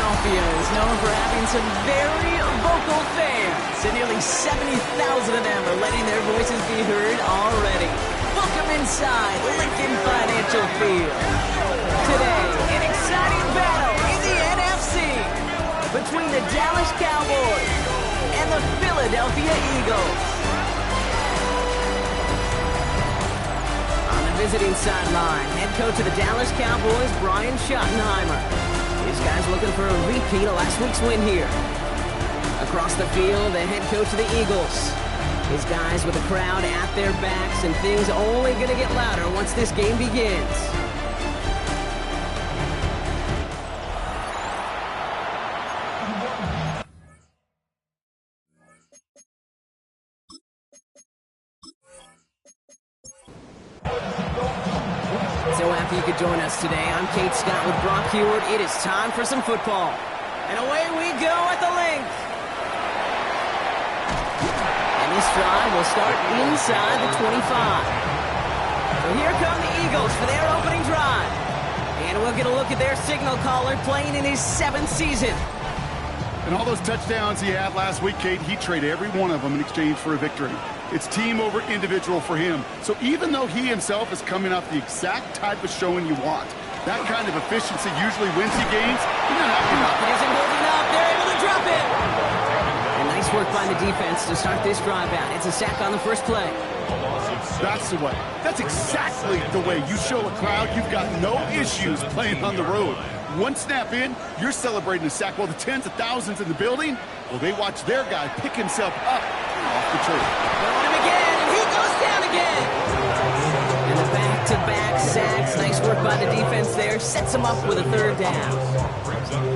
Philadelphia is known for having some very vocal fans, and nearly 70,000 of them are letting their voices be heard already. Welcome inside Lincoln Financial Field. Today, an exciting battle in the NFC between the Dallas Cowboys and the Philadelphia Eagles. On the visiting sideline, head coach of the Dallas Cowboys, Brian Schottenheimer. These guys looking for a repeat of last week's win here. Across the field, the head coach of the Eagles. His guys with the crowd at their backs, and things only going to get louder once this game begins. So happy you could join us today. I'm Kate Scott with Brock Heward. It is time for some football. And away we go at the length. And this drive will start inside the 25. So here come the Eagles for their opening drive. And we'll get a look at their signal caller playing in his 7th season. And all those touchdowns he had last week, Kate, he traded every one of them in exchange for a victory. It's team over individual for him. So even though he himself is coming off the exact type of showing you want, that kind of efficiency usually wins you games. You're not happy about it. It isn't holding up. They're able to drop it. And nice work by the defense to start this drive out. It's a sack on the first play. That's the way. That's exactly the way you show a crowd you've got no issues playing on the road. One snap in, you're celebrating a sack while the tens of thousands in the building, well, they watch their guy pick himself up off the tree. Going him again, and he goes down again. And the back-to-back sacks. Nice work by the defense there. Sets him up with a third down.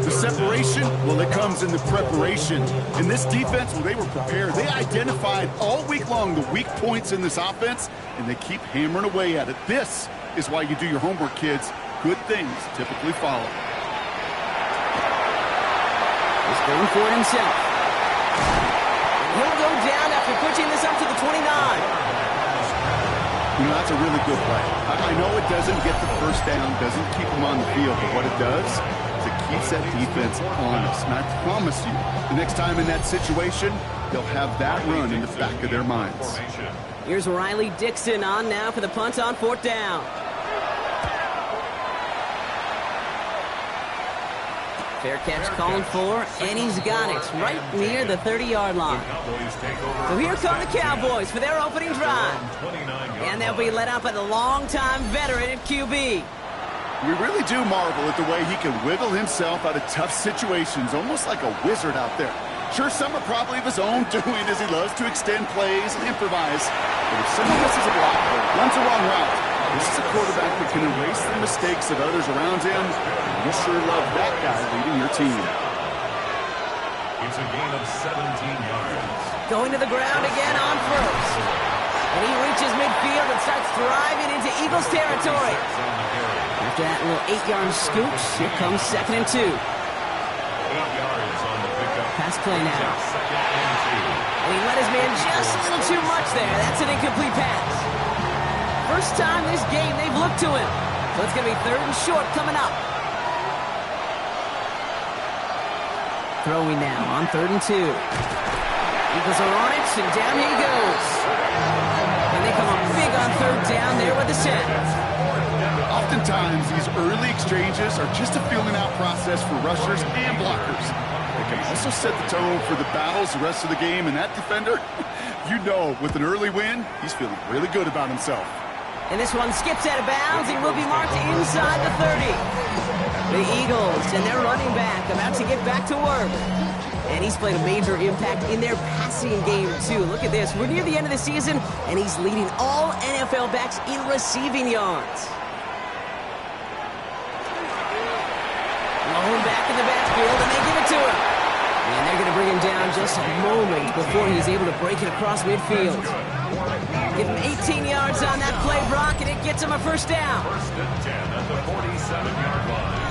The separation, well, it comes in the preparation. In this defense, well, they were prepared. They identified all week long the weak points in this offense, and they keep hammering away at it. This is why you do your homework, kids. Good things typically follow. He's going for it himself. He'll go down after pushing this up to the 29. You know, that's a really good play. I know it doesn't get the first down, doesn't keep them on the field, but what it does is it keeps that defense honest. And I promise you, the next time in that situation, they'll have that run in the back of their minds. Here's Riley Dixon on now for the punt on 4th down. Fair catch calling for, and he's got it right near the 30-yard line. So here come the Cowboys for their opening drive. And they'll be led out by the longtime veteran at QB. We really do marvel at the way he can wiggle himself out of tough situations, almost like a wizard out there. Sure, some are probably of his own doing as he loves to extend plays and improvise. But if someone misses a block or runs the wrong route, this is a quarterback that can erase the mistakes of others around him. You sure love that guy leading your team. It's a gain of 17 yards. Going to the ground again on first. And he reaches midfield and starts driving into Eagles territory. After that little 8-yard scooch, here comes 2nd and 2. 8 yards on the pickup. Pass play now. 2nd and 2. And he let his man just a little too much there. That's an incomplete pass. First time this game they've looked to him. So it's going to be 3rd and short coming up. Throwing now on 3rd and 2. Eagles are on it, and down he goes. And they come up big on 3rd down there with the set. Oftentimes, these early exchanges are just a feeling out process for rushers and blockers. They can also set the tone for the battles the rest of the game, and that defender, you know, with an early win, he's feeling really good about himself. And this one skips out of bounds. He will be marked inside the 30. The Eagles and their running back about to get back to work. And he's played a major impact in their passing game, too. Look at this. We're near the end of the season, and he's leading all NFL backs in receiving yards. Lone back in the backfield, and they give it to him. And they're going to bring him down just a moment before he's able to break it across midfield. Give him 18 yards on that play, Brock, and it gets him a first down. 1st and 10 at the 47-yard line.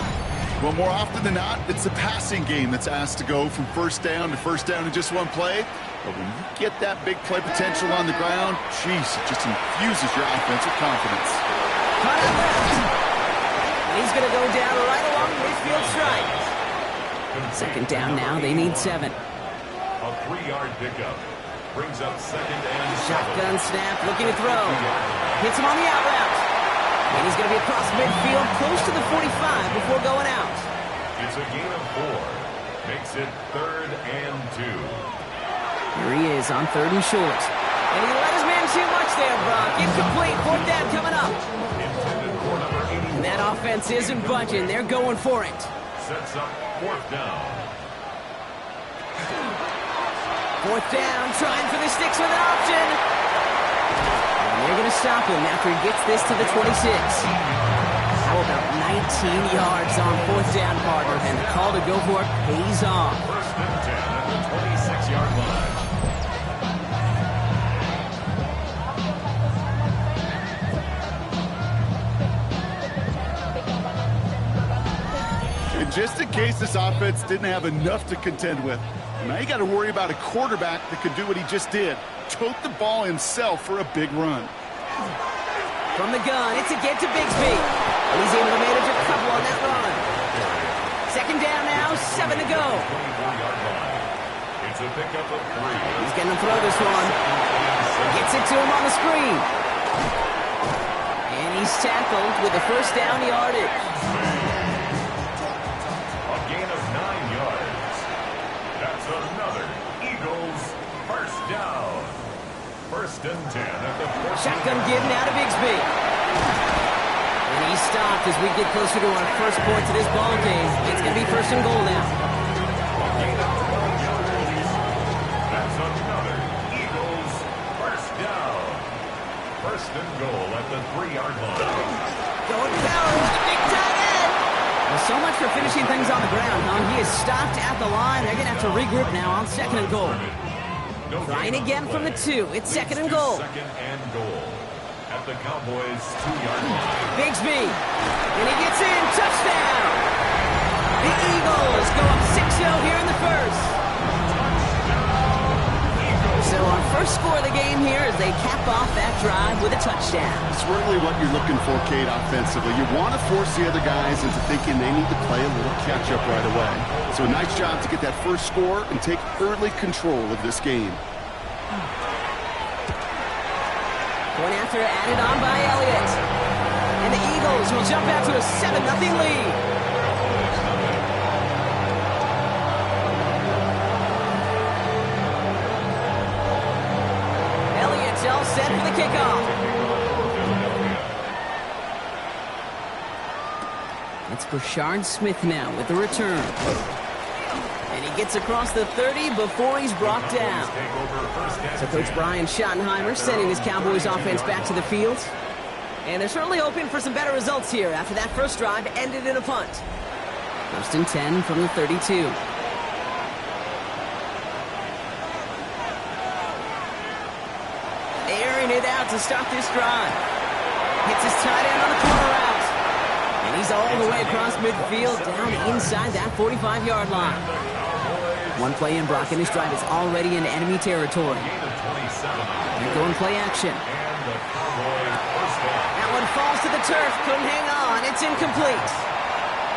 Well, more often than not, it's the passing game that's asked to go from first down in just one play. But when you get that big play potential on the ground, geez, it just infuses your offensive confidence. Cut out left. And he's going to go down right along the midfield stripe. Second down now, they need 7. A 3-yard pickup. Brings up second and 7. Shotgun snap, looking to throw. Hits him on the out route. And he's going to be across midfield, close to the 45 before going out. It's a gain of 4. Makes it 3rd and 2. Here he is on 3rd and short. And he let his man too much there, Brock. Incomplete, 4th down coming up. Intended for number 80. And that offense isn't budging. They're going for it. Sets up 4th down. 4th down, trying for the sticks with an option. And they're going to stop him after he gets this to the 26. How about 19 yards on 4th down, partner? And the call to go for it pays off. 1st and 10 at the 26-yard line. And just in case this offense didn't have enough to contend with, now you got to worry about a quarterback that could do what he just did. Tote the ball himself for a big run. From the gun, it's a get to Bigsby. And he's able to manage a couple on that run. 2nd down now, 7 to go. 24-yard line. It's a pickup of 3. He's going to throw this one. Gets it to him on the screen. And he's tackled with the 1st down yardage. A gain of 9 yards. That's another Eagles 1st down. 1st and 10 at the 14. Shotgun give now to Bigsby. And he's stopped as we get closer to our first point to this ball game. It's going to be 1st and goal now. A gain of 12 yards. That's another Eagles 1st down. 1st and goal at the 3-yard line. Going power with a big tight end. Well, so much for finishing things on the ground, huh? He is stopped at the line. They're going to have to regroup now on 2nd and goal. Trying again from the 2. It's 2nd and goal. 2nd and goal at the Cowboys 2-yard line. Bigsby. And he gets in. Touchdown. The Eagles go up 6-0 here in the 1st. So our first score of the game here as they cap off that drive with a touchdown. It's really what you're looking for, Kate, offensively. You want to force the other guys into thinking they need to play a little catch-up right away. So a nice job to get that first score and take early control of this game. Point after added on by Elliott. And the Eagles will jump out to a 7-0 lead. Elliott's all set for the kickoff. It's Brashard Smith now with the return. And he gets across the 30 before he's brought down. So Coach Brian Schottenheimer sending his Cowboys offense back to the field. And they're certainly hoping for some better results here after that first drive ended in a punt. 1st and 10 from the 32. Airing it out to start this drive. Hits his tight end on the corner route. And he's all the way across midfield down inside that 45-yard line. One play in, Brock, and this drive is already in enemy territory. They're going play action. That one falls to the turf. Couldn't hang on. It's incomplete.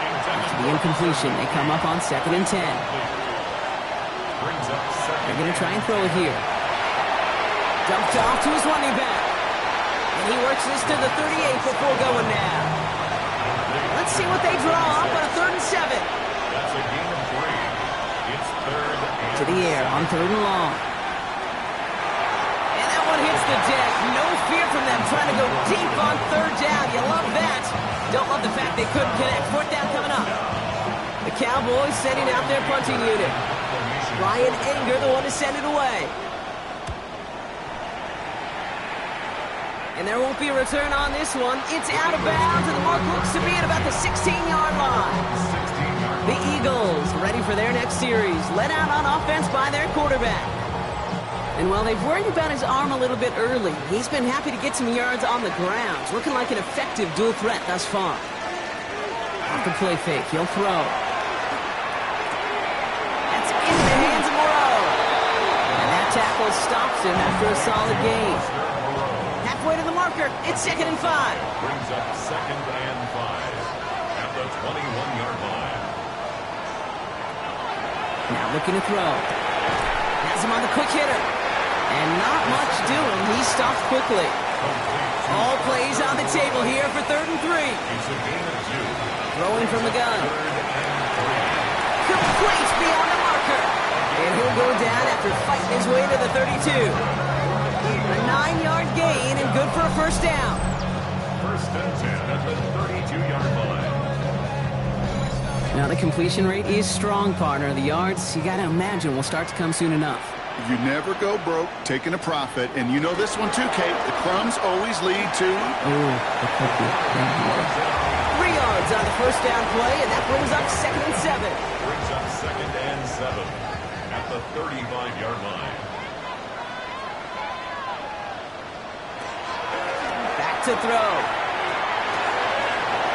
After the incompletion, they come up on 2nd and 10. They're going to try and throw it here. Dumped off to his running back. And he works this to the 38 before going down. Let's see what they draw up on a 3rd and 7. That's a gain of 3. It's 3rd and to the air on 3rd and long. And that one hits the deck. No fear from them trying to go deep on 3rd down. You love that. Don't love the fact they couldn't connect. 4th down coming up. The Cowboys sending out their punting unit. Ryan Anger, the one to send it away. And there won't be a return on this one. It's out of bounds, and the mark looks to be at about the 16-yard line. The Eagles ready for their next series, led out on offense by their quarterback. And while they've worried about his arm a little bit early, he's been happy to get some yards on the ground. It's looking like an effective dual threat thus far. Off the play fake, he'll throw. That's in the hands of Moreau. And that tackle stops him after a solid gain. Halfway to the marker, it's 2nd and 5. brings up 2nd and 5 at the 21-yard line. Now looking to throw. Has him on the quick hitter. And not much doing. He stopped quickly. All plays on the table here for 3rd and 3. Throwing from the gun. Complete beyond the marker. And he'll go down after fighting his way to the 32. A 9-yard gain and good for a first down. 1st and 10 at the 32-yard line. Now the completion rate is strong, partner. The yards, you got to imagine, will start to come soon enough. You never go broke taking a profit, and you know this one too, Kate. The crumbs always lead to... Oh, the cookie. 3 yards on the first down play, and that brings up 2nd and 7. Brings up 2nd and 7 at the 35-yard line. Back to throw.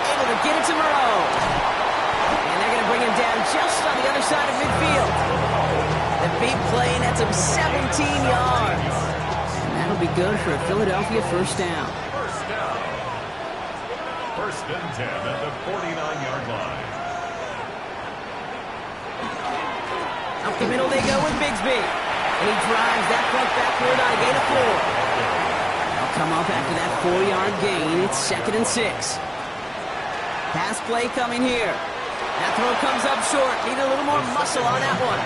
Able to get it to Moreau. And they're going to bring him down just on the other side of midfield. The big play nets him 17 yards. And that'll be good for a Philadelphia first down. First down. 1st and 10 at the 49-yard line. Up the middle they go with Bigsby. And he drives that front backward on a gain of 4. They'll come up after that 4-yard gain. It's 2nd and 6. Pass play coming here. That throw comes up short. Need a little more muscle on that one.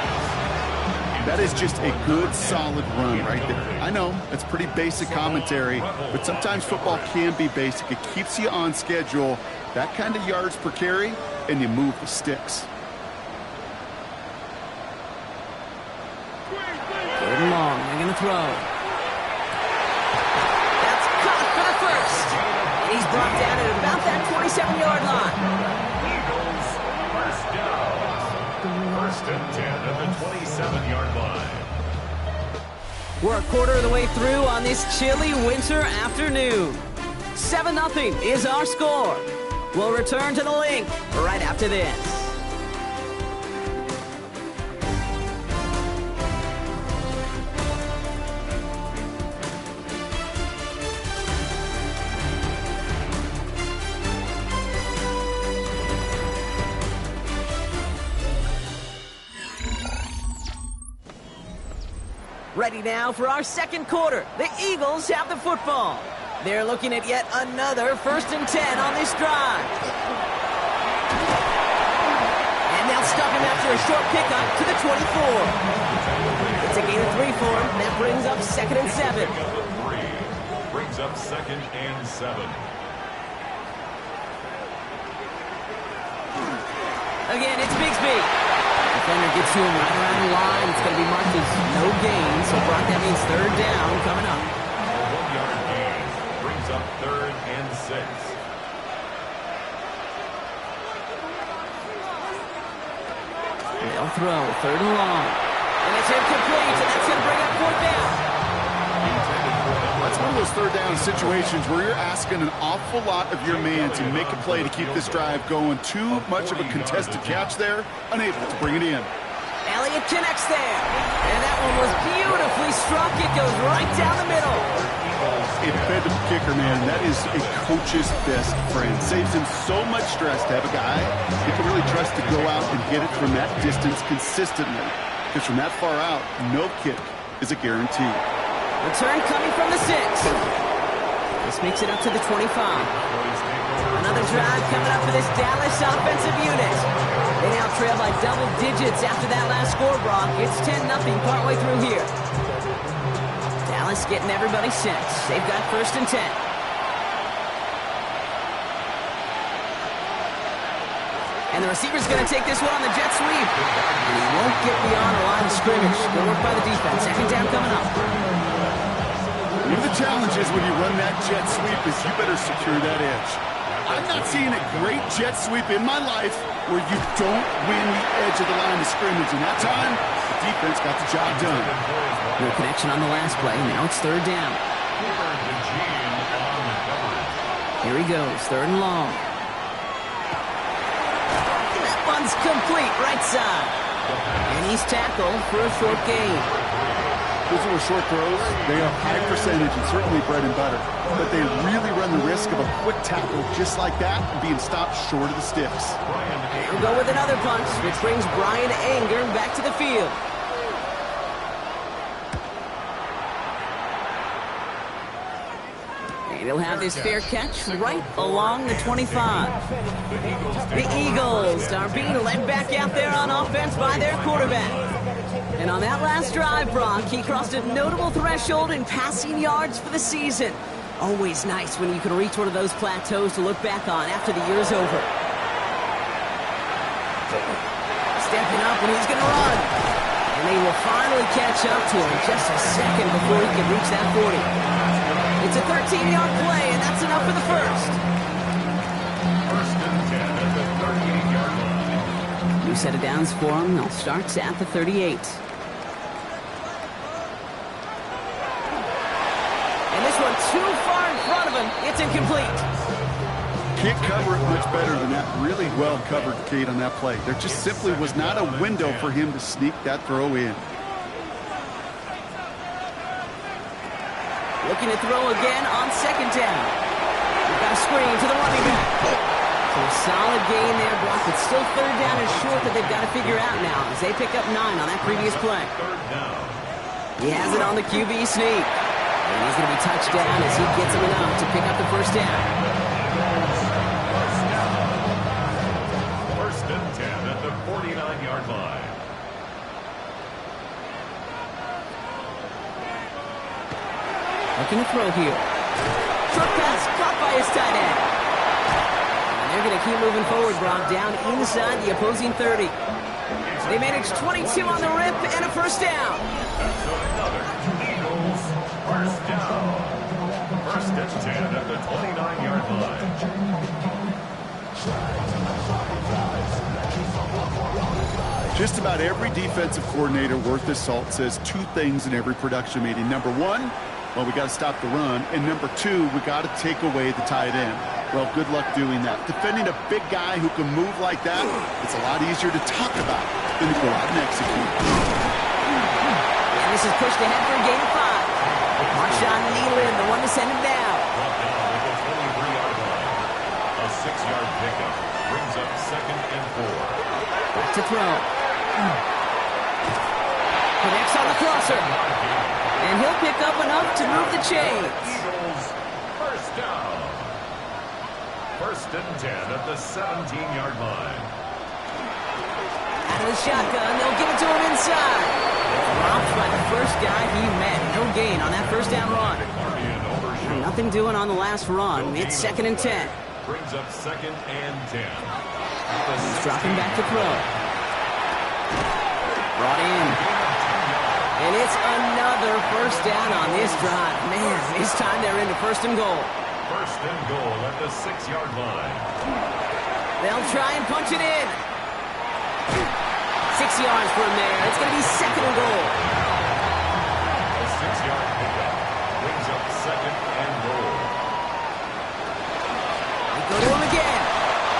That is just a good, solid run right there. I know, it's pretty basic commentary, but sometimes football can be basic. It keeps you on schedule. That kind of yards per carry, and you move the sticks. 3rd and long. They're going to throw. That's caught for the first. And he's brought down at about that 27-yard line. Eagles, first down. 1st and 10 at the 27-yard line. We're a quarter of the way through on this chilly winter afternoon. 7-0 is our score. We'll return to the link right after this. Ready now for our second quarter. The Eagles have the football. They're looking at yet another 1st and 10 on this drive. And they'll stop him after a short pickup to the 24. It's a gain of 3 for him. That brings up 2nd and 7. Brings up 2nd and 7. Again, it's Bigsby. Defender gets to him right around the line. It's going to be marked as no gain. So Brock, that means 3rd down coming up. A 1-yard gain brings up 3rd and 6. They'll throw 3rd and long. And it's incomplete, and that's going to bring up 4th down. That's one of those 3rd down situations where you're asking an awful lot of your man to make a play to keep this drive going. Too much of a contested catch there, unable to bring it in. Elliott connects there. And that one was beautifully struck. It goes right down the middle. A dependable kicker, man. That is a coach's best friend. Saves him so much stress to have a guy he can really trust to go out and hit it from that distance consistently. Because from that far out, no kick is a guarantee. Return coming from the 6. This makes it up to the 25. Another drive coming up for this Dallas offensive unit. They now trail by double digits after that last score, Brock. It's 10-0 partway through here. Dallas getting everybody set. They've got 1st and 10. And the receiver's going to take this one on the jet sweep. And he won't get beyond the line of scrimmage. Good work by the defense. 2nd down coming up. One of the challenges when you run that jet sweep is you better secure that edge. I'm not seeing a great jet sweep in my life where you don't win the edge of the line of scrimmage. And that time, the defense got the job done. No connection on the last play. Now it's 3rd down. Here he goes. 3rd and long. That one's complete right side. And he's tackled for a short gain. Those little short throws, they are high percentage and certainly bread and butter. But they really run the risk of a quick tackle just like that and being stopped short of the sticks. He'll go with another punch, which brings Brian Anger back to the field. And he'll have his fair catch right along the 25. The Eagles are being led back out there on offense by their quarterback. And on that last drive, Brock, he crossed a notable threshold in passing yards for the season. Always nice when you can reach one of those plateaus to look back on after the year's over. Stepping up, and he's going to run. And they will finally catch up to him just a second before he can reach that 40. It's a 13-yard play, and that's enough for the first. First and 10 at the 38-yard line. New set of downs for him. They'll start at the 38. And this one too far in front of him. It's incomplete. Can't cover it much better than that. Really well covered, Kate, on that play. There just simply was not a window for him to sneak that throw in. Looking to throw again on second down. We've got a screen to the running back. So a solid gain there, Brock. It's still third down and short that they've got to figure out now as they pick up 9 on that previous play. Third down. He has it on the QB sneak. And he's going to be touched down as he gets him enough to pick up the first down. First and 10 at the 49-yard line. Looking to throw here. Short pass caught by his tight end. And they're going to keep moving forward, Brock, down inside the opposing 30. They managed 22 on the rip and a first down. That's another Eagles first down. First and 10 at the 29-yard line. Just about every defensive coordinator worth his salt says 2 things in every production meeting. Number 1, well, we got to stop the run. And number 2, we got to take away the tight end. Well, good luck doing that. Defending a big guy who can move like that, it's a lot easier to talk about than to go out and execute. And this is pushed ahead for a gain of 5. Marshawn Nealon, the one to send him down. Brought down at the 23-yard line. A 6-yard pickup brings up second and 4. Back to throw. Connects on the crosser. And he'll pick up enough to move the chains. Eagles first down. First and 10 at the 17-yard line. Out of the shotgun, they'll give it to him inside. Dropped by the first guy he met. No gain on that first down run. Nothing doing on the last run. It's second and 10. Brings up second and 10. He's dropping back to throw. Brought in. And it's another first down on this drive. Man, this time they're into first and goal. First and goal at the 6-yard line. They'll try and punch it in. 6 yards from there. It's going to be second and goal. A 6-yard pickup brings up second and goal. They go to him again.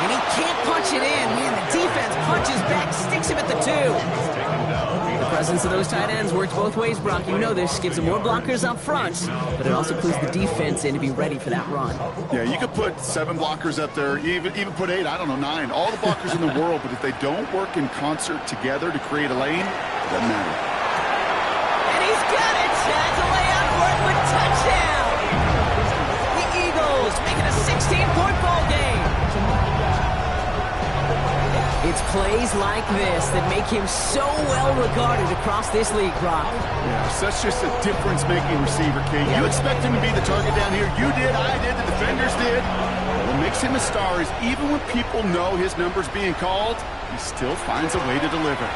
And he can't punch it in. Man, the defense punches back, sticks him at the 2. Taken down. The presence of those tight ends works both ways, Brock. You know this. Gives them more blockers up front, but it also clues the defense in to be ready for that run. Yeah, you could put 7 blockers up there, even put 8, I don't know, 9. All the blockers in the world, but if they don't work in concert together to create a lane, it doesn't matter. And he's got it. That's a layout for it with touchdown. The Eagles making a 16-point ball game. It's plays like this that make him so well regarded across this league, Brock. Yeah, such just a difference-making receiver, Kate. You expect him to be the target down here. You did, I did, the defenders did. What makes him a star is even when people know his number's being called, he still finds a way to deliver.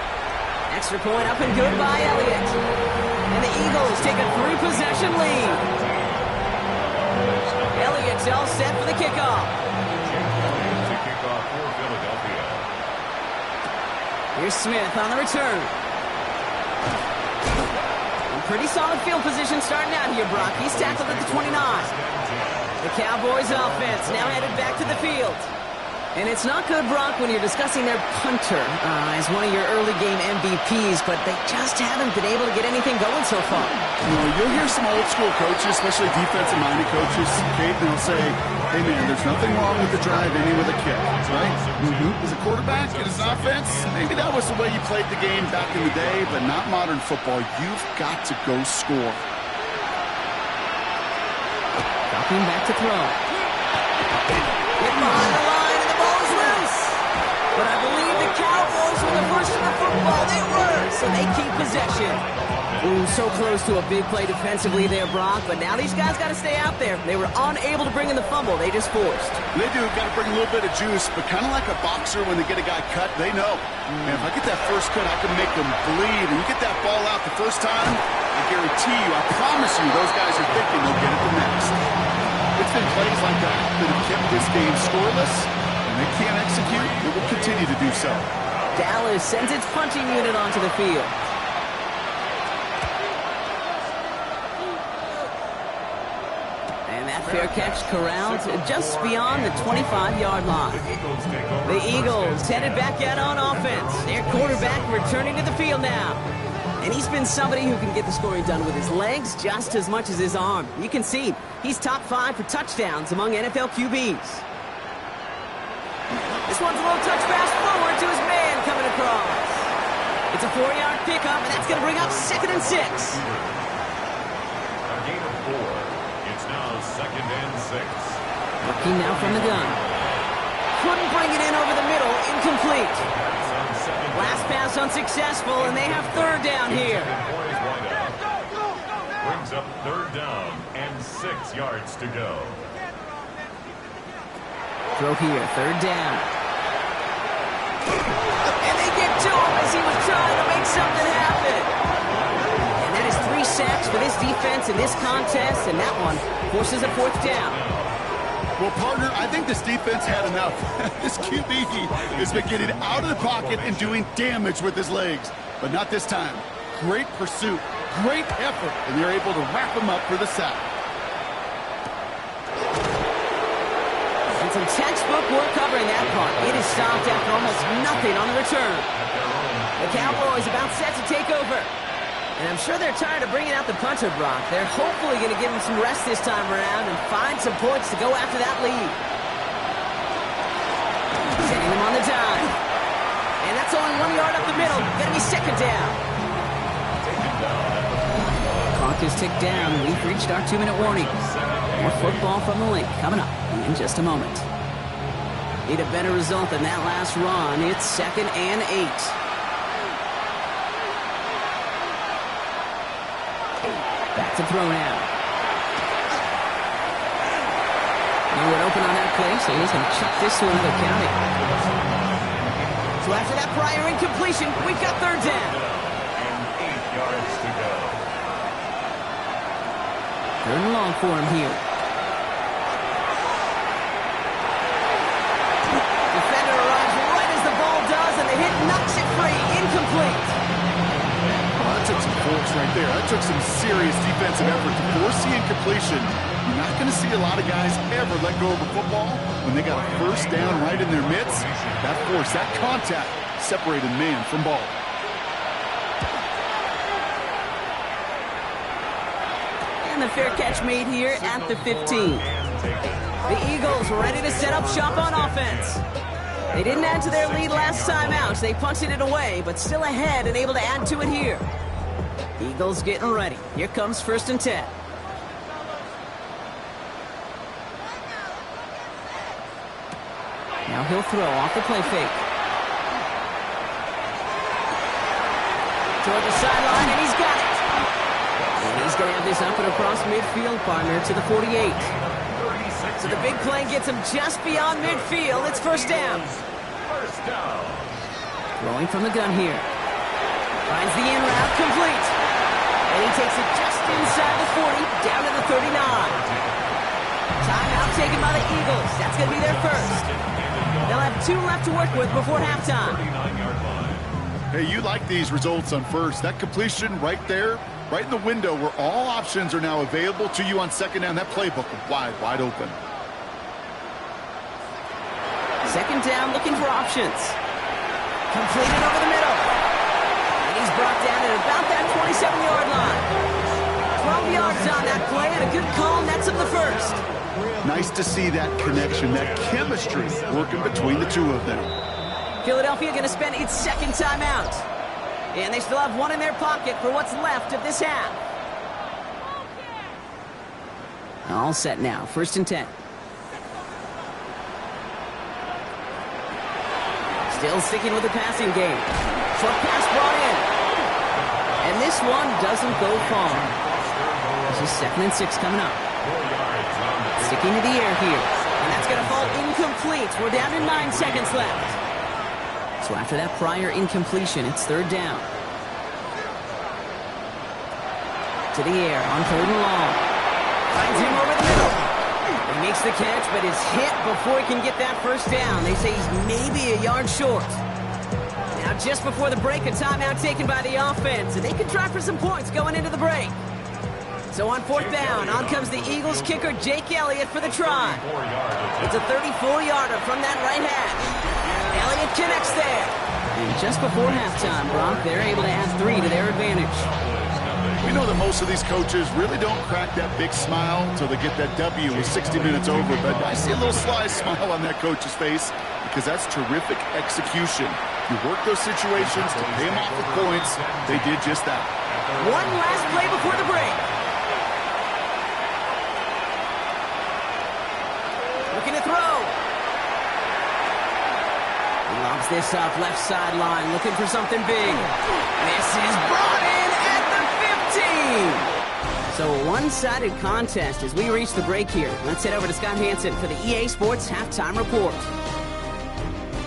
Extra point up and good by Elliott. And the Eagles take a 3-possession lead. Elliott's all set for the kickoff. To kick off for Philadelphia. Here's Smith on the return. Pretty solid field position starting out here, Brock. He's tackled at the 29. The Cowboys offense now headed back to the field. And it's not good, Brock, when you're discussing their punter as one of your early game MVPs, but they just haven't been able to get anything going so far. You know, you'll hear some old school coaches, especially defensive-minded coaches, Kate, they'll say, hey, man, there's nothing wrong with the drive ending with a kick, right? As a quarterback in his offense, maybe that was the way you played the game back in the day, but not modern football. You've got to go score. Dropping back to throw. Hit behind the line, and the ball is loose. But I believe the Cowboys were the first in the football. They were, so they keep possession. Ooh, so close to a big play defensively there, Brock, but now these guys got to stay out there. They were unable to bring in the fumble. They just forced. They do. Got to bring a little bit of juice, but kind of like a boxer when they get a guy cut, they know. Man, if I get that first cut, I can make them bleed. And you get that ball out the first time, I guarantee you, I promise you, those guys are thinking they'll get it the next. It's been plays like that that have kept this game scoreless, and they can't execute. They will continue to do so. Dallas sends its punching unit onto the field. Fair catch corralled just beyond the 25-yard line. The Eagles headed back out on offense. Their quarterback returning to the field now. And he's been somebody who can get the scoring done with his legs just as much as his arm. You can see he's top 5 for touchdowns among NFL QBs. This one's a little touch pass forward to his man coming across. It's a 4-yard pickup, and that's going to bring up 2nd and 6. A gain of 4. It's now 2nd and 6. Looking now from the gun. Couldn't bring it in over the middle. Incomplete. Last pass unsuccessful, and they have 3rd down here. Brings up 3rd down and 6 yards to go. Throw here, 3rd down. And they get to him as he was trying to make something happen. And that is 3 sacks for this defense in this contest, and that one forces a 4th down. Well, partner, I think this defense had enough. This QB has been getting out of the pocket and doing damage with his legs. But not this time. Great pursuit, great effort, and they're able to wrap him up for the sack. And some textbook work covering that part. It is stopped after almost nothing on the return. The Cowboys about set to take over. And I'm sure they're tired of bringing out the punter, Brock. They're hopefully going to give him some rest this time around and find some points to go after that lead. Sending them on the dime. And that's only 1 yard up the middle. Going to be 2nd down. Clock is ticked down. We've reached our 2-minute warning. More football from the link coming up in just a moment. Need a better result than that last run. It's 2nd and 8. Back to throw now. He would open on that play, so he's going to chuck this to another county. So after that prior incompletion, we've got 3rd down. And 8 yards to go. 3rd and long for him here. Defender arrives right as the ball does, and the hit knocks it free. Incomplete. That took some force right there. That took some serious defensive effort to force the incompletion. You're not going to see a lot of guys ever let go of a football when they got a 1st down right in their midst. That force, that contact, separated man from ball. And the fair catch made here at the 15. The Eagles ready to set up shop on offense. They didn't add to their lead last time out. They punted it away, but still ahead and able to add to it here. Eagles getting ready. Here comes 1st and 10. Now he'll throw off the play fake. Toward the sideline, and he's got it. And he's going to have this up and across midfield, partner, to the 48. So the big play gets him just beyond midfield. It's 1st down. Throwing from the gun here. Finds the in route, complete. And he takes it just inside the 40, down to the 39. Timeout taken by the Eagles. That's going to be their 1st. They'll have 2 left to work with before halftime. Hey, you like these results on 1st. That completion right there, right in the window where all options are now available to you on 2nd down. That playbook wide open. second down, looking for options. Completed over the middle. And he's brought down at about that 27-yard line. 12 yards on that play, and a good call, nets up the first. Nice to see that connection, that chemistry working between the two of them. Philadelphia going to spend its second timeout. And they still have one in their pocket for what's left of this half. All set now, 1st and 10. Still sticking with the passing game. Short pass brought in. And this one doesn't go far. This is 2nd and 6 coming up. Sticking to the air here. And that's going to fall incomplete. We're down to 9 seconds left. So after that prior incompletion, it's 3rd down. To the air on 3rd and long. Finds him over the middle. He makes the catch, but is hit before he can get that first down. They say he's maybe a yard short. Now just before the break, a timeout taken by the offense. And they can try for some points going into the break. So on 4th down, on comes the Eagles kicker, Jake Elliott, for the try. It's a 34-yarder from that right hash. Elliott connects there. And just before halftime, Brock, they're able to add 3 to their advantage. We know that most of these coaches really don't crack that big smile until they get that W with 60 minutes over, but I see a little sly smile on that coach's face because that's terrific execution. You work those situations to pay them off with points. They did just that. One last play before the break. Looking to throw. He lobs this up, left sideline, looking for something big. This is brought in at the 15. So a one-sided contest as we reach the break here. Let's head over to Scott Hansen for the EA Sports Halftime Report.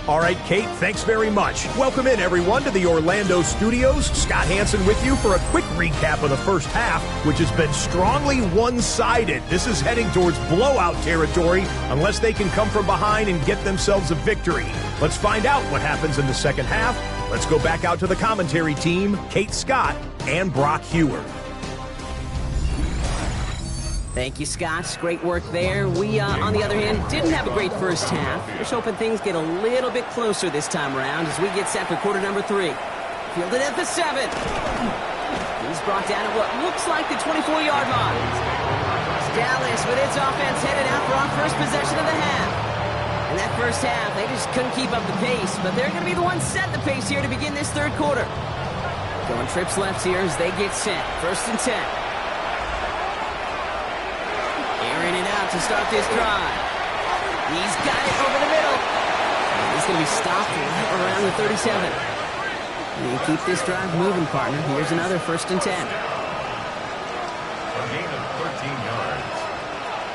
All right, Kate, thanks very much. Welcome in, everyone, to the Orlando studios. Scott Hansen with you for a quick recap of the first half, which has been strongly one-sided. This is heading towards blowout territory unless they can come from behind and get themselves a victory. Let's find out what happens in the second half. Let's go back out to the commentary team, Kate Scott and Brock Hewer. Thank you, Scott. Great work there. We, on the other hand, didn't have a great first half. We're hoping things get a little bit closer this time around as we get set for quarter number 3. Fielded at the 7. He's brought down at what looks like the 24-yard line. Dallas with its offense headed out for our first possession of the half. In that first half, they just couldn't keep up the pace, but they're going to be the ones setting the pace here to begin this third quarter. Going trips left here as they get set. 1st and 10. Airing it out to start this drive. He's got it over the middle. And he's going to be stopped right around the 37. And you keep this drive moving, partner. Here's another 1st and 10. A gain of 13 yards.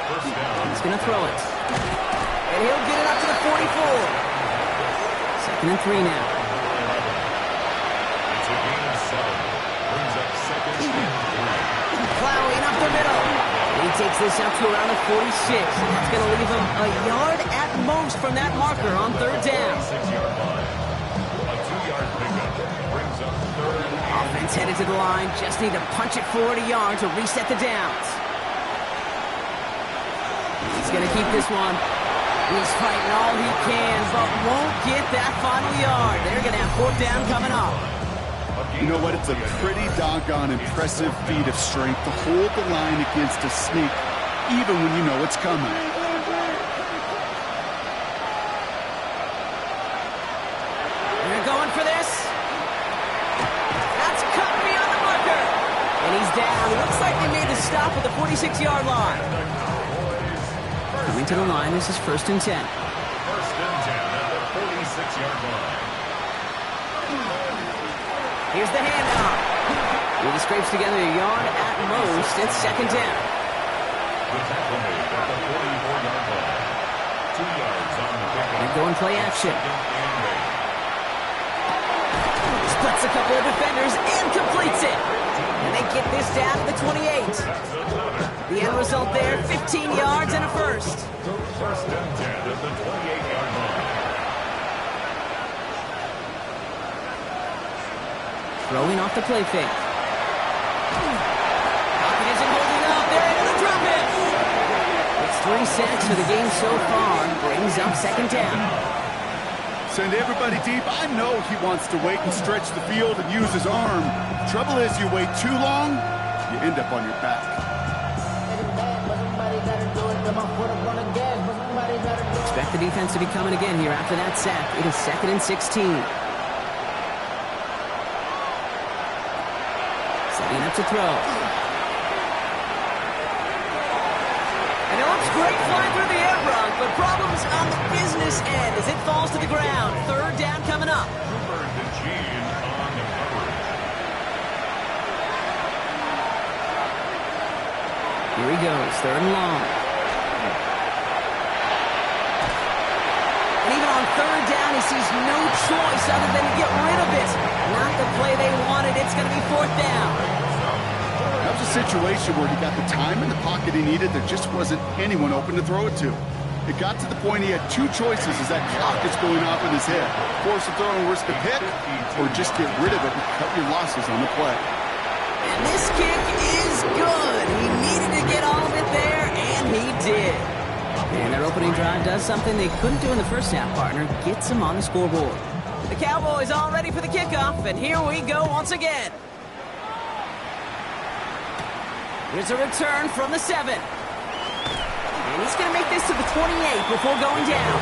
First down. He's going to throw it. And he'll get it up to the 44. 2nd and 3 now. It's a gain of 7. Brings up 2nd and 3. Plowing up the middle. He takes this up to around the 46, and that's going to leave him a yard at most from that marker on 3rd down. 6-yard line. A 2-yard pickup brings up 3rd and 8. Offense headed to the line, just need to punch it forward a yard to reset the downs. He's going to keep this one. He's fighting all he can, but won't get that final yard. They're going to have 4th down coming up. You know what? It's a pretty doggone impressive feat of strength to hold the line against a sneak, even when you know it's coming. They're going for this. That's cut beyond the marker. And he's down. It looks like they made the stop at the 46-yard line. Coming to the line, this is 1st and 10. 1st and 10 at the 46-yard line. Here's the handoff. He scrapes together a yard at most. It's 2nd down. The tackle made at the 44-yard line. 2 yards on the pickup. And going play action. Splits a couple of defenders and completes it. And they get this down to the 28. The end result there, 15 yards and a first. 1st and 10 at the 28-yard line. Throwing off the play fake. Pocket isn't holding up. They're able to drop it. It's 3 sacks for the game so far. Brings up 2nd down. Send everybody deep. I know he wants to wait and stretch the field and use his arm. Trouble is, you wait too long, you end up on your back. Expect the defense to be coming again here after that sack. It is 2nd and 16. Setting up to throw. And it looks great flying through the air, Brock, but problems on the business end as it falls to the ground. 3rd down coming up. Here he goes, 3rd and long. And even on 3rd down, he sees no choice other than to get rid of it. Not the play they wanted. It's going to be 4th down. That was a situation where he got the time in the pocket he needed. There just wasn't anyone open to throw it to. It got to the point he had 2 choices as that clock is going off in his head. Force a throw and risk a pick, or just get rid of it and cut your losses on the play. And this kick is good. He needed to get all of it there, and he did. And their opening drive does something they couldn't do in the first half, partner. Gets them on the scoreboard. The Cowboys all ready for the kickoff, and here we go once again. Here's a return from the 7. And he's going to make this to the 28 before going down.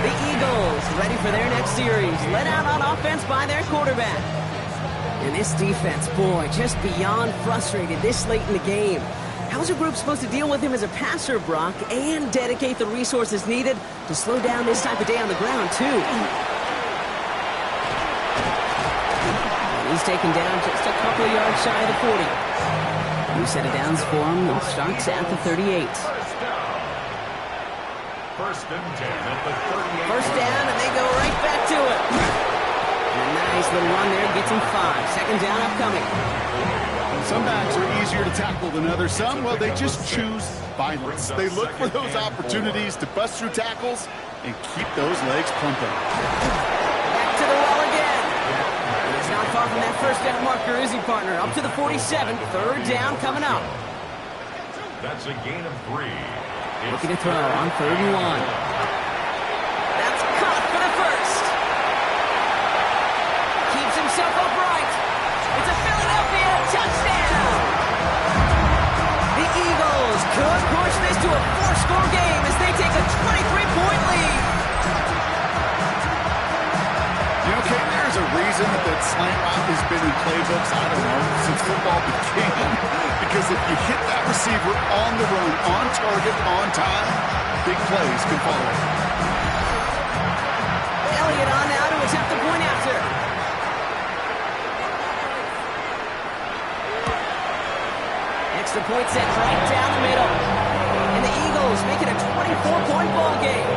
The Eagles ready for their next series. Let out on offense by their quarterback. And this defense, boy, just beyond frustrated this late in the game. How's a group supposed to deal with him as a passer, Brock, and dedicate the resources needed to slow down this type of day on the ground, too? And he's taken down just a couple of yards shy of the 40. New set of downs for him. It starts at the 38. First and 10 at the 38. First down, and they go right back to it. And a nice little run there gets him 5. Second down upcoming. Some backs are easier to tackle than others. Some, well, they just choose violence. They look for those opportunities to bust through tackles and keep those legs pumping. Back to the well again. And he's not far from that first down marker, is he, partner? Up to the 47. 3rd down coming up. That's a gain of 3. Looking to throw on 3rd and 1. That's caught for the first. Keeps himself upright. It's a Philadelphia touchdown. The Eagles could push this to a 4-score game as they take a 23-point lead. You know, Kate, there's a reason that slant route has been in playbooks, I don't know, since football began. Because if you hit that receiver on the run, on target, on time, big plays can follow. Elliott on now to attempt the point after. Extra point set right down the middle. And the Eagles make it a 24-point ball game.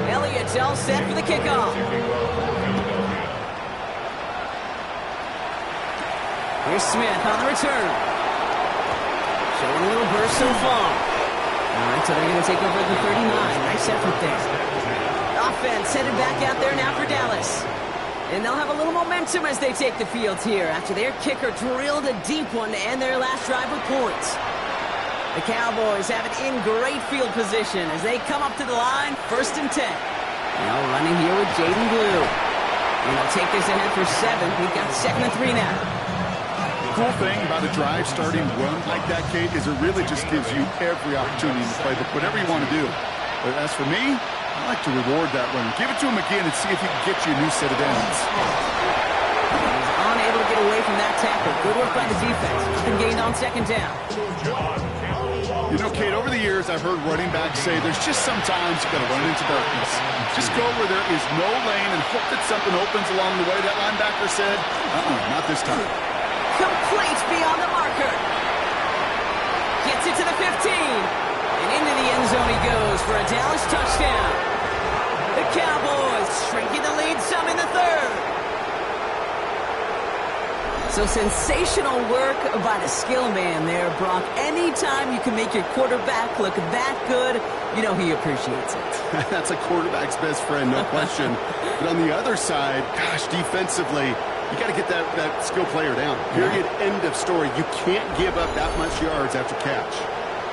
Elliott's all set for the kickoff. Here's Smith on the return. Showing a little burst so far. All right, so they're going to take over at the 39. Nice effort there. Offense headed back out there now for Dallas. And they'll have a little momentum as they take the field here after their kicker drilled a deep one to end their last drive with points. The Cowboys have it in great field position as they come up to the line, 1st and 10. Now running here with Jaden Blue. And they'll take this ahead for 7. We've got 2nd and 3 now. The cool thing about a drive starting run like that, Kate, is it really just gives you every opportunity in the playbook, whatever you want to do. But as for me, I like to reward that run. Give it to him again and see if he can get you a new set of downs. He's unable to get away from that tackle. Good work by the defense. Been gained on 2nd down. You know, Kate, over the years, I've heard running backs say there's just sometimes you got to run into darkness. Just go where there is no lane and hope that something opens along the way. That linebacker said, not this time. Complete beyond the marker. Gets it to the 15. And into the end zone he goes for a Dallas touchdown. The Cowboys shrinking the lead some in the 3rd. So sensational work by the skill man there, Brock. Anytime you can make your quarterback look that good, you know he appreciates it. That's a quarterback's best friend, no question. But on the other side, gosh, defensively, You got to get that skill player down. Period. End of story. You can't give up that much yards after catch.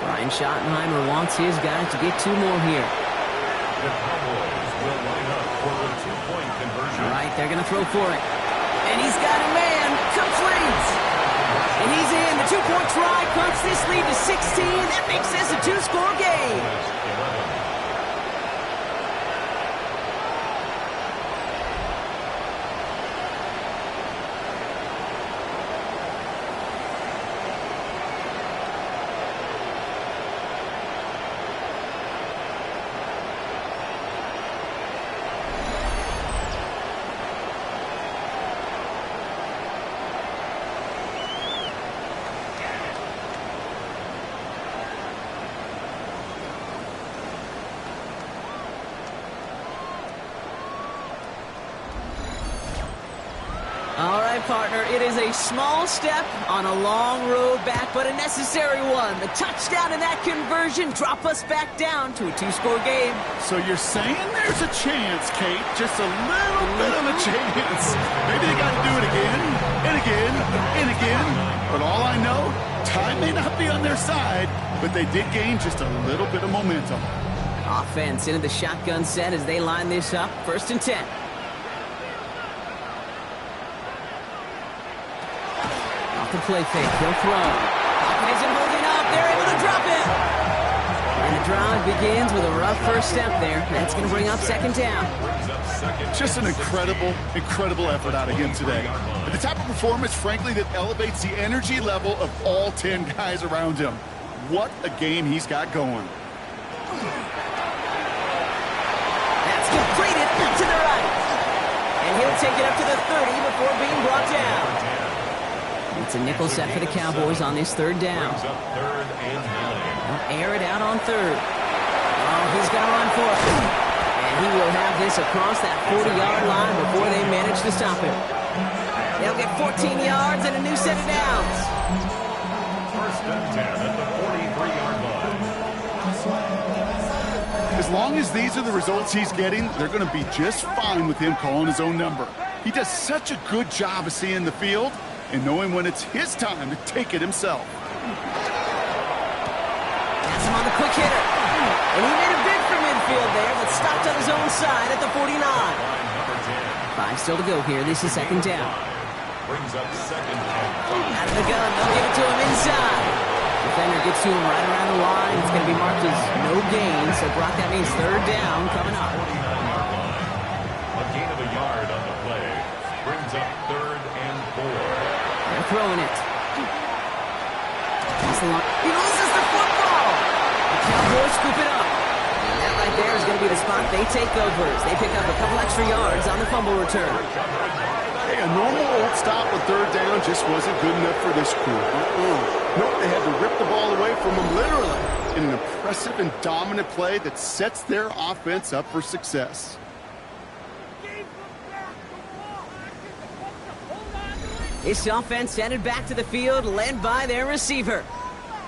Brian Schottenheimer wants his guys to get 2 more here. The Cowboys will line up for the 2-point conversion. All right, they're going to throw for it. And he's got a man. Complete. And he's in. The 2-point try cuts this lead to 16. That makes this a 2-score game. All right, partner, it is a small step on a long road back, but a necessary one. The touchdown and that conversion drop us back down to a 2-score game. So you're saying there's a chance, Kate, just a little bit of a chance. Maybe they got to do it again and again and again. But all I know, time may not be on their side, but they did gain just a little bit of momentum. Offense into the shotgun set as they line this up. 1st and 10. The play fake, he'll throw. Pocket isn't holding up, they're able to drop it. And the drive begins with a rough first step there. That's going to bring up 2nd down. Just an incredible effort out of him today. And the type of performance, frankly, that elevates the energy level of all 10 guys around him. What a game he's got going. That's completed to the right. And he'll take it up to the 30 before being brought down. It's a nickel set for the Cowboys on this 3rd down. They'll air it out on 3rd. Oh, he's going to run for it. And he will have this across that 40-yard line before they manage to stop him. They'll get 14 yards and a new set of downs. 1st and 10 at the 43-yard line. As long as these are the results he's getting, they're going to be just fine with him calling his own number. He does such a good job of seeing the field and knowing when it's his time to take it himself. That's him on the quick hitter. And he made a bid for midfield there, but stopped on his own side at the 49. 5 still to go here. This is 2nd down. Brings up 2nd Out and 10. of the gun, they'll give it to him inside. Defender gets to him right around the line. It's going to be marked as no gain, so Brock, that means 3rd down coming up. 49-yard line. A gain of a yard on the play. Brings up 3rd and 4. They're throwing it. He loses the football. The Cowboys scoop it up. And that right there is going to be the spot they take over. They pick up a couple extra yards on the fumble return. Hey, a normal old stop with 3rd down just wasn't good enough for this crew. Nope, they had to rip the ball away from them literally in an impressive and dominant play that sets their offense up for success. This offense headed back to the field, led by their receiver.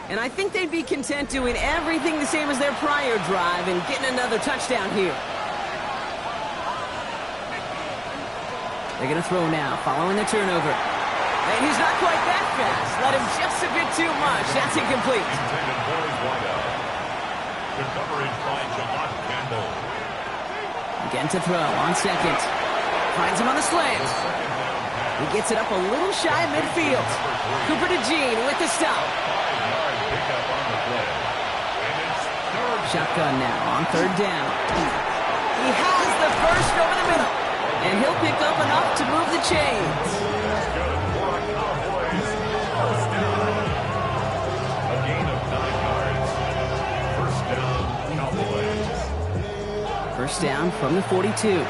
And I think they'd be content doing everything the same as their prior drive and getting another touchdown here. They're going to throw now, following the turnover. And he's not quite that fast. Let him just a bit too much. That's incomplete. Intended boys wide out. Good coverage by Jamont Campbell. Again to throw on 2nd. Finds him on the slant. He gets it up a little shy of midfield. Cooper to Jean with the stop. 5-yard pickup on the play. And it's 3rd. Shotgun now on 3rd down. He has the first over the middle. And he'll pick up enough to move the chains. Good for Cowboys. 1st down. A gain of 9 yards. 1st down, Cowboys. 1st down from the 42.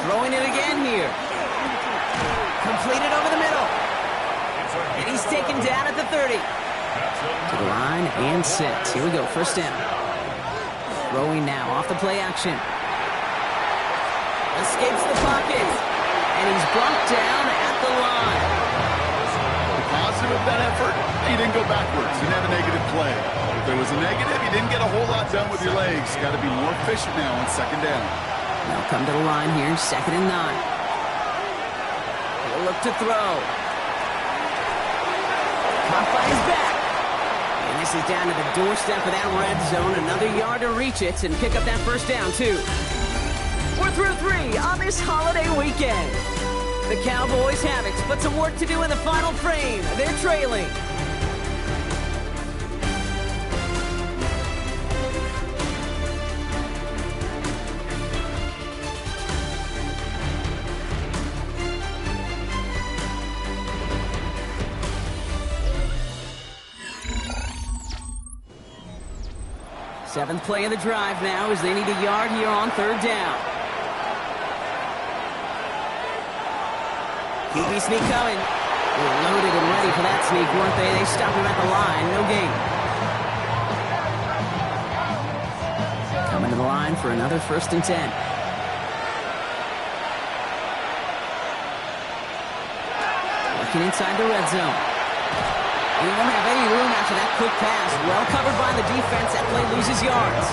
Throwing it again here. Completed over the middle. And he's taken down at the 30. To the line and set. Here we go, 1st down. Throwing now off the play action. Escapes the pocket. And he's brought down at the line. The positive of that effort, he didn't go backwards. Didn't have a negative play. there was a negative, you didn't get a whole lot done with your legs. Got to be more efficient now on second down. They'll come to the line here, 2nd and 9. He'll look to throw. Caught by his back. And this is down to the doorstep of that red zone. Another yard to reach it and pick up that first down, too. We're through 3 on this holiday weekend. The Cowboys have it, but some work to do in the final frame. They're trailing. Seventh play of the drive now as they need a yard here on 3rd down. QB sneak coming. They're loaded and ready for that sneak, weren't they? They stopped him at the line. No gain. Coming to the line for another 1st and 10. Working inside the red zone. He won't have any room after that quick pass. Well covered by the defense. That play loses yards.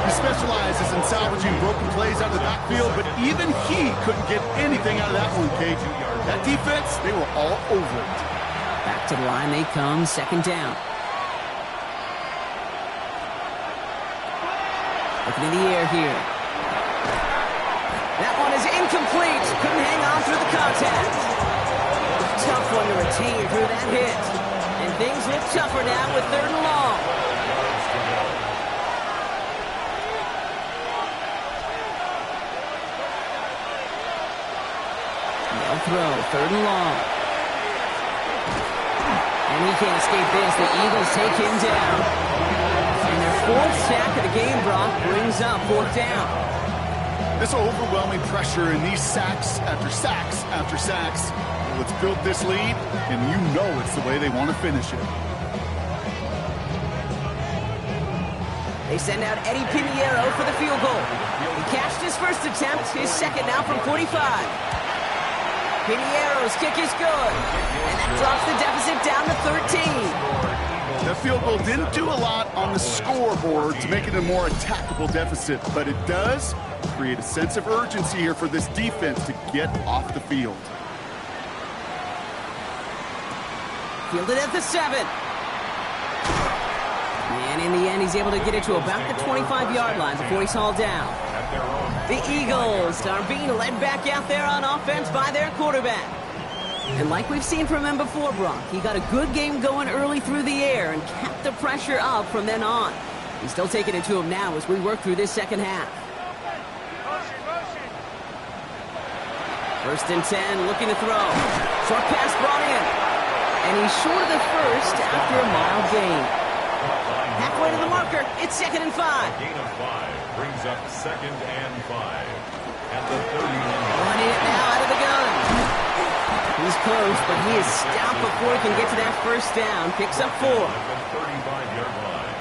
He specializes in salvaging broken plays out of the backfield, but even he couldn't get anything out of that one, Kate. That defense, they were all over it. Back to the line they come, 2nd down. Looking in the air here. That one is incomplete. Couldn't hang on through the contact. Tough one to retain through that hit. And things look tougher now with 3rd and long. They'll throw, 3rd and long. And he can't escape this. The Eagles take him down. And their 4th sack of the game, Brock, brings up 4th down. This overwhelming pressure and these sacks after sacks after sacks. Let's build this lead, and you know it's the way they want to finish it. They send out Eddie Pinheiro for the field goal. He cashed his first attempt, his 2nd now from 45. Pinheiro's kick is good, and that drops the deficit down to 13. The field goal didn't do a lot on the scoreboard to make it a more attackable deficit, but it does create a sense of urgency here for this defense to get off the field. Fielded at the 7. And in the end, he's able to get it to about the 25-yard line before he's hauled down. The Eagles are being led back out there on offense by their quarterback. And like we've seen from him before, Brock, he got a good game going early through the air and kept the pressure up from then on. He's still taking it to him now as we work through this 2nd half. 1st and 10, looking to throw. Short pass brought in. And he's short of the first after a mild gain. Halfway to the marker, it's 2nd and 5. Gain of 5 brings up 2nd and 5. At the 31. Running it now out of the gun. He's close, but he is stopped before he can get to that first down. Picks up 4. At the 35-yard line.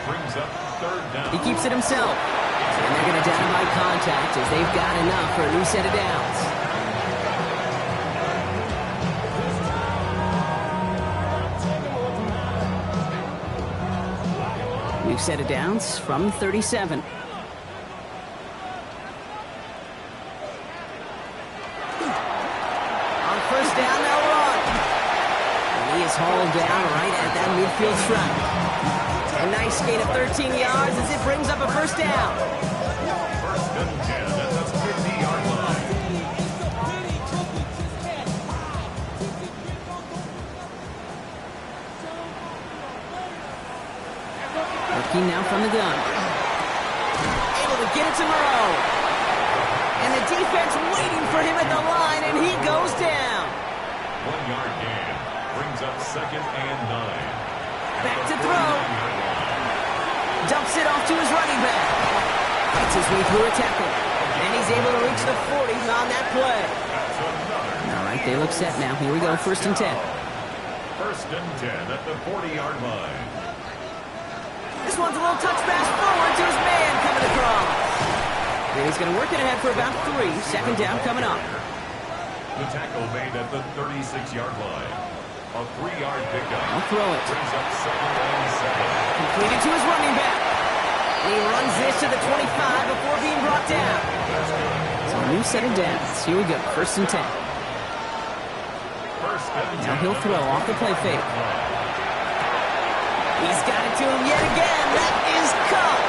Brings up 3rd down. He keeps it himself. And they're going to down by contact as they've got enough for a new set of downs. New set of downs from 37. On 1st down, they'll run. And he is hauled down right at that midfield stripe. A nice gain of 13 yards as it brings up a 1st down. 1st and 10 at the 50-yard line. Working now from the gun. Able to get it to Moreau. And the defense waiting for him at the line, and he goes down. 1-yard gain brings up 2nd and 9. Back to throw. Dumps it off to his running back. Fights his way through a tackle. And he's able to reach the 40 on that play. All right, they look set now. Here we go, 1st and 10. 1st and 10 at the 40-yard line. This one's a little touch pass forward to his man coming across. And he's going to work it ahead for about 3. 2nd down coming up. The tackle made at the 36-yard line. A 3-yard pickup. I'll throw it. Brings up 2nd and 7. Completed to his running back. He runs this to the 25 before being brought down. So a new set of downs. Here we go, 1st and 10. Now he'll throw off the play fake. He's got it to him yet again. That is caught.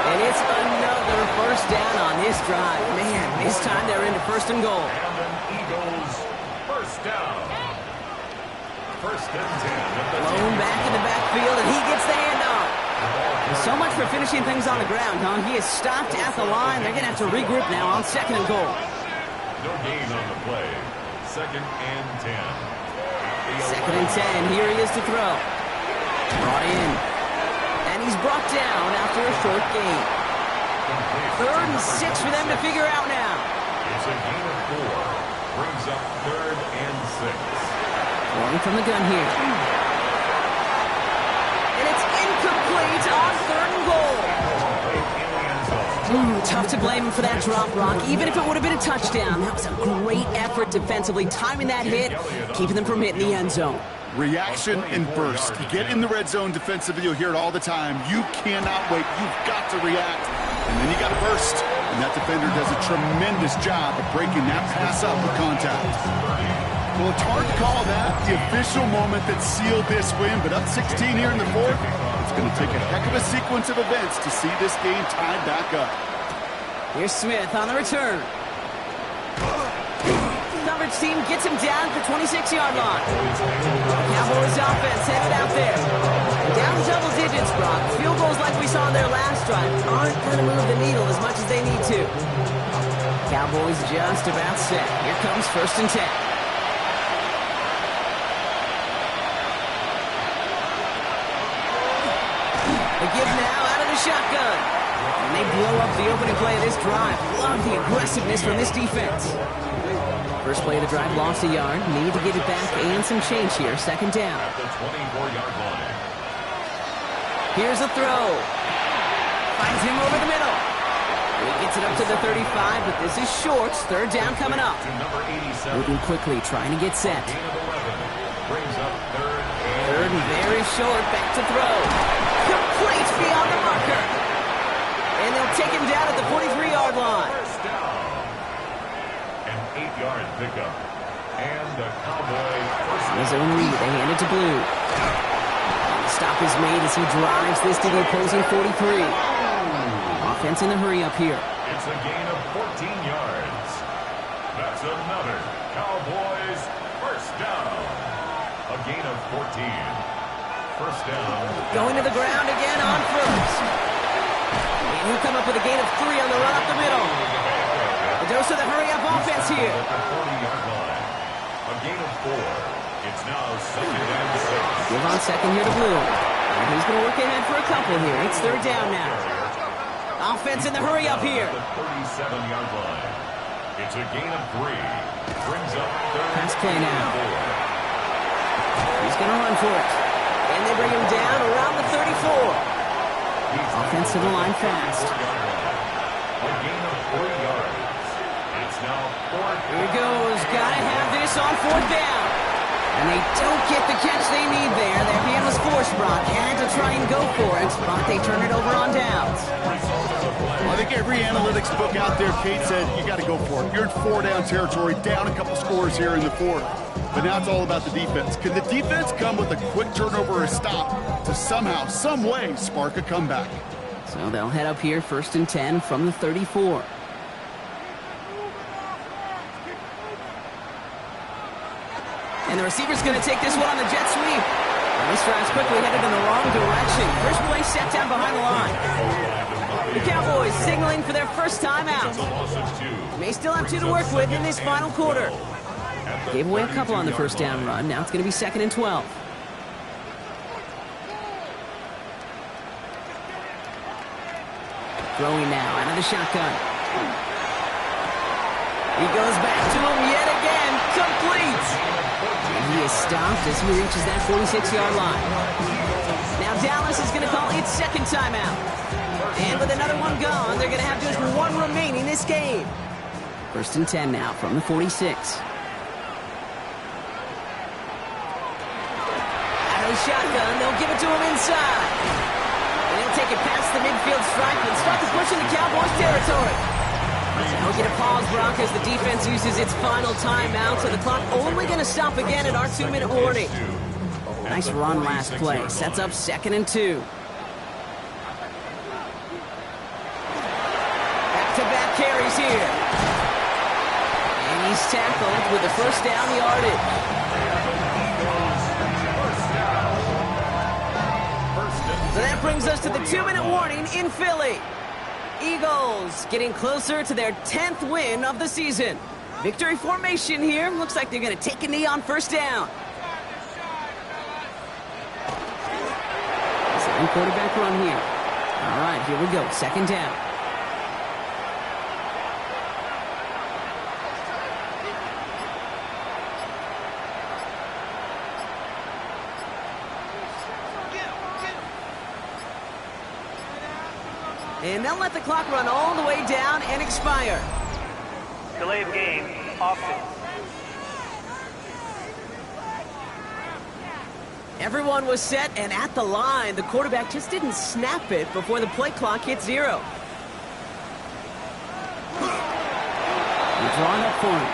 And it's another 1st down on this drive. Man, this time they're into 1st and goal. And an Eagles 1st down. 1st and 10. Blown back in the backfield, and he gets the handoff. So much for finishing things on the ground, huh? He is stopped at the line. They're going to have to regroup now on 2nd and goal. No gain on the play. 2nd and 10. 2nd and 10. Here he is to throw. Brought in. And he's brought down after a short gain. 3rd and 6 for them to figure out now. It's a gain of 4. Brings up 3rd and 6. Throwing from the gun here. And it's incomplete on 3rd and goal. Tough to blame him for that drop, Rock. Even if it would have been a touchdown, that was a great effort defensively, timing that hit, keeping them from hitting the end zone. Reaction and burst. You get in the red zone defensively, you'll hear it all the time. You cannot wait. You've got to react. And then you got to burst. And that defender does a tremendous job of breaking that pass up with contact. Well, it's hard to call that the official moment that sealed this win, but up 16 here in the 4th, it's going to take a heck of a sequence of events to see this game tied back up. Here's Smith on the return. Coverage team gets him down at the 26-yard line. Cowboys offense headed out there. Down double digits, Brock. Field goals like we saw in their last drive aren't going to move the needle as much as they need to. Cowboys just about set. Here comes 1st and 10. A give now out of the shotgun. And they blow up the opening play of this drive. Love the aggressiveness from this defense. First play of the drive, lost a yard. Need to get it back and some change here. 2nd down. At the 24-yard line. Here's a throw. Finds him over the middle. He gets it up to the 35, but this is short. 3rd down coming up. To number 87. Moving quickly, trying to get set. Gain of 11. Brings up 3rd and very short. Back to throw. Complete beyond the marker. And they'll take him down at the 43-yard line. 1st down. An 8-yard pickup. And the Cowboy first His own lead. They hand it to Blue. Stop is made as he drives this to the opposing 43. Offense in a hurry up here. It's a gain of 14 yards. That's another Cowboys 1st down. A gain of 14. 1st down. Going to the ground again on 1st. And he'll come up with a gain of 3 on the run up the middle. A dose of the hurry-up offense here. At the 40-yard line. A gain of 4. It's now 2nd and 6. Give on 2nd here to Blue. And he's going to work ahead for a couple here. It's 3rd down now. Offense in the hurry-up here. At the 37-yard line. It's a gain of 3. Brings up 3rd Pass play and now. 4. He's going to run for it. And they bring him down around the 34. Offense to the line fast. A gain of 4 yards. It's now 4th. Here he goes. Gotta have this on 4th down. And they don't get the catch they need there. Their hand was forced, Brock. Had to try and go for it, but they turn it over on downs. I think every analytics book out there, Kate, said you got to go for it. You're in 4-down territory, down a couple scores here in the 4th. But now it's all about the defense. Can the defense come with a quick turnover or a stop to somehow, some way, spark a comeback? So they'll head up here, 1st and 10 from the 34. And the receiver's going to take this one on the jet sweep. And this drive's quickly headed in the wrong direction. First play set down behind the line. The Cowboys signaling for their first time out. May still have 2 to work with in this final quarter. Gave away a couple on the 1st down run. Now it's going to be 2nd and 12. Throwing now out of the shotgun. He goes back to him yet again. Complete. And he is stopped as he reaches that 46-yard line. Now Dallas is going to call its 2nd timeout. And with another one gone, they're going to have just 1 remaining this game. 1st and 10 now from the 46. the shotgun. They'll give it to him inside. And he'll take it past the midfield stripe and start to push into Cowboys territory. We'll get a pause, Brock, as the defense uses its final timeout, so the clock only going to stop again at our 2-minute warning. Nice run last play. Sets up 2nd and 2. Back-to-back carries here. And he's tackled with the first down yardage. So that brings us to the 2-minute warning in Philly. Eagles getting closer to their 10th win of the season. Victory formation here. Looks like they're going to take a knee on first down. Second quarterback run here. All right, here we go. 2nd down. And they'll let the clock run all the way down and expire. Delay of game, offense. Everyone was set and at the line. The quarterback just didn't snap it before the play clock hit 0. He's drawn up for him.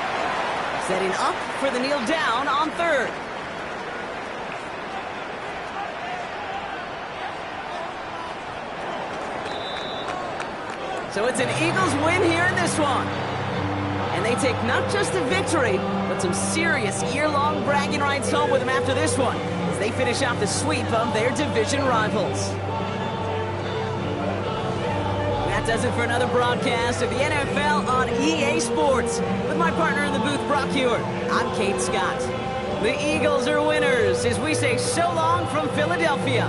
Setting up for the kneel down on 3rd. So it's an Eagles win here in this one. And they take not just a victory, but some serious year-long bragging rights home with them after this one, as they finish off the sweep of their division rivals. That does it for another broadcast of the NFL on EA Sports. With my partner in the booth, Brock Hewitt, I'm Kate Scott. The Eagles are winners as we say so long from Philadelphia.